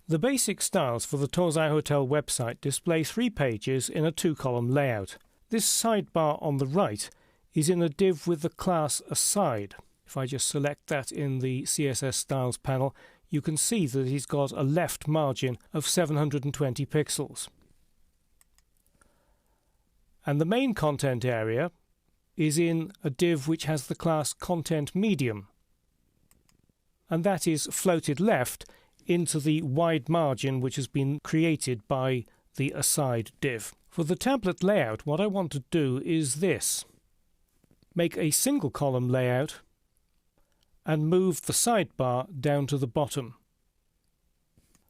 The basic styles for the Torzai Hotel website display 3 pages in a 2-column layout. This sidebar on the right is in a div with the class aside. If I just select that in the CSS styles panel, you can see that it's got a left margin of 720 pixels. And the main content area is in a div which has the class content medium, and that is floated left into the wide margin which has been created by the aside div. For the tablet layout, what I want to do is this: make a single column layout and move the sidebar down to the bottom.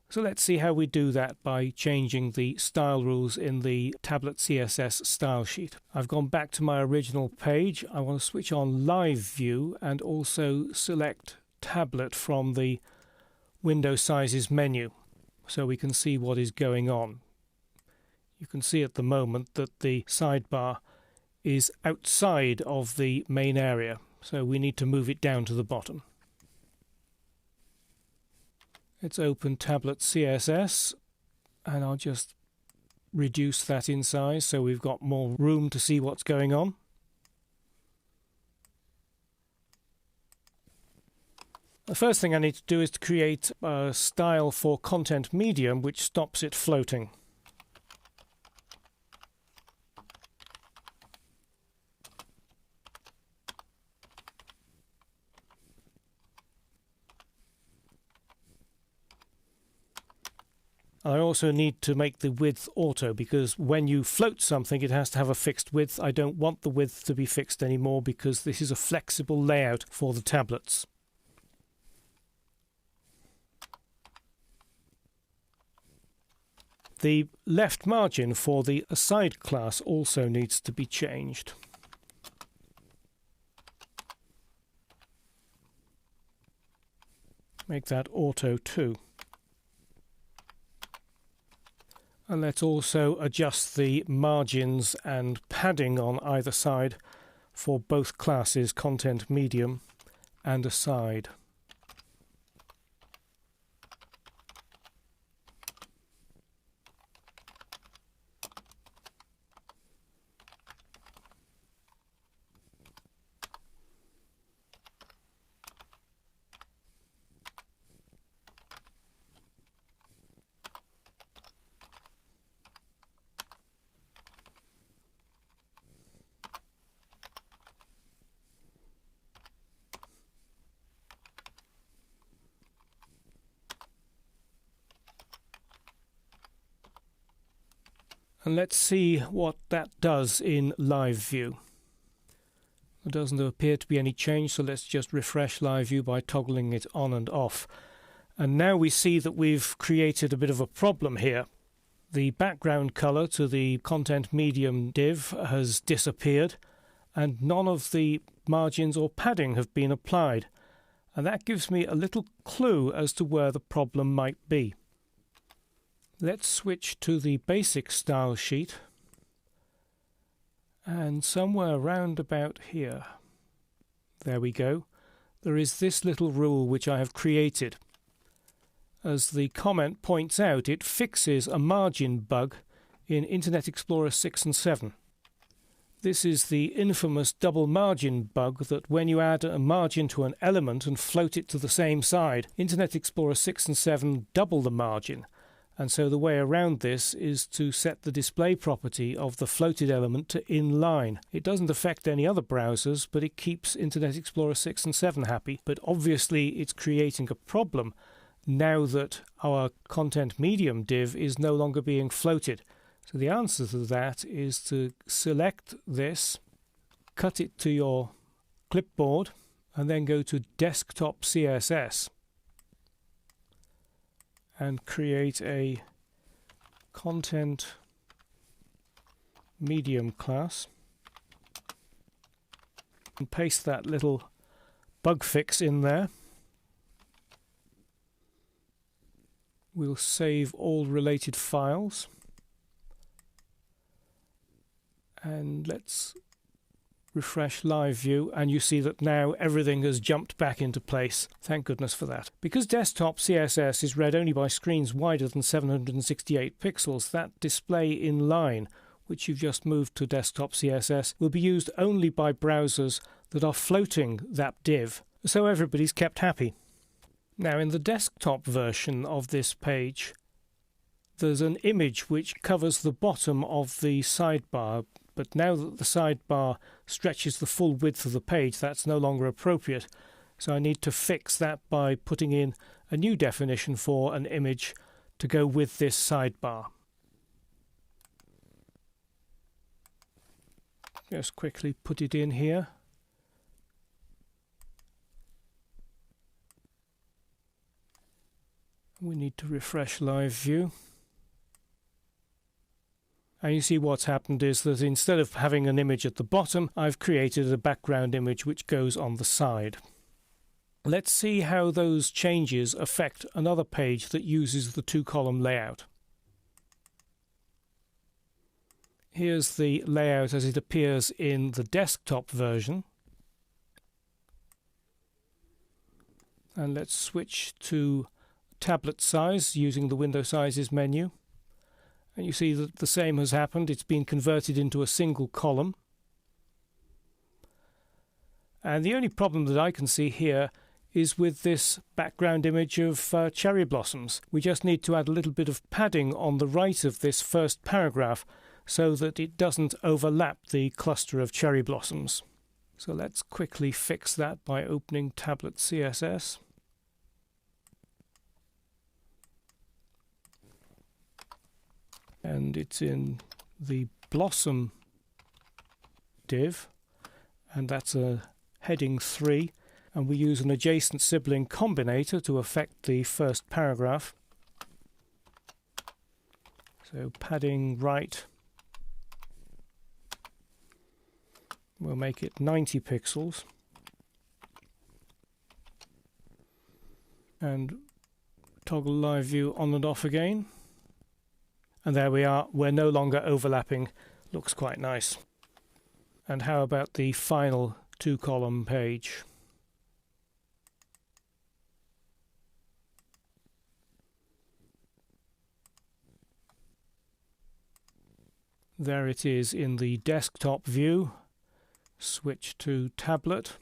So let's see how we do that by changing the style rules in the tablet CSS style sheet. I've gone back to my original page. I want to switch on live view and also select tablet from the window sizes menu so we can see what is going on. You can see at the moment that the sidebar is outside of the main area, so we need to move it down to the bottom. Let's open tablet CSS and I'll just reduce that in size so we've got more room to see what's going on. The first thing I need to do is to create a style for content medium which stops it floating. I also need to make the width auto, because when you float something it has to have a fixed width. I don't want the width to be fixed anymore because this is a flexible layout for the tablets. The left margin for the aside class also needs to be changed. Make that auto too. And let's also adjust the margins and padding on either side for both classes, content medium and aside. And let's see what that does in live view. There doesn't appear to be any change, so let's just refresh live view by toggling it on and off. And now we see that we've created a bit of a problem here. The background color to the content medium div has disappeared, and none of the margins or padding have been applied. And that gives me a little clue as to where the problem might be. Let's switch to the basic style sheet, and somewhere around about here, there we go, there is this little rule which I have created. As the comment points out, it fixes a margin bug in Internet Explorer 6 and 7. This is the infamous double margin bug that when you add a margin to an element and float it to the same side, Internet Explorer 6 and 7 double the margin. And so the way around this is to set the display property of the floated element to inline. It doesn't affect any other browsers, but it keeps Internet Explorer 6 and 7 happy. But obviously it's creating a problem now that our content medium div is no longer being floated. So the answer to that is to select this, cut it to your clipboard, and then go to Desktop CSS. And create a content medium class and paste that little bug fix in there. We'll save all related files and let's refresh live view, and you see that now everything has jumped back into place. Thank goodness for that. Because desktop CSS is read only by screens wider than 768 pixels, that display in line, which you've just moved to desktop CSS, will be used only by browsers that are floating that div, so everybody's kept happy. Now, in the desktop version of this page, there's an image which covers the bottom of the sidebar, but now that the sidebar stretches the full width of the page, that's no longer appropriate. So I need to fix that by putting in a new definition for an image to go with this sidebar. Just quickly put it in here. We need to refresh live view. And you see what's happened is that instead of having an image at the bottom, I've created a background image which goes on the side. Let's see how those changes affect another page that uses the two-column layout. Here's the layout as it appears in the desktop version. And let's switch to tablet size using the window sizes menu. And you see that the same has happened. It's been converted into a single column. And the only problem that I can see here is with this background image of cherry blossoms. We just need to add a little bit of padding on the right of this first paragraph so that it doesn't overlap the cluster of cherry blossoms. So let's quickly fix that by opening tablet CSS. And it's in the blossom div, and that's a heading 3, and we use an adjacent sibling combinator to affect the first paragraph. So padding right, we'll make it 90 pixels, and toggle live view on and off again. And there we are, we're no longer overlapping. Looks quite nice. And how about the final two-column page? There it is in the desktop view. Switch to tablet.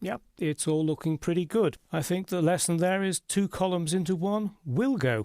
Yep, it's all looking pretty good. I think the lesson there is two columns into one will go.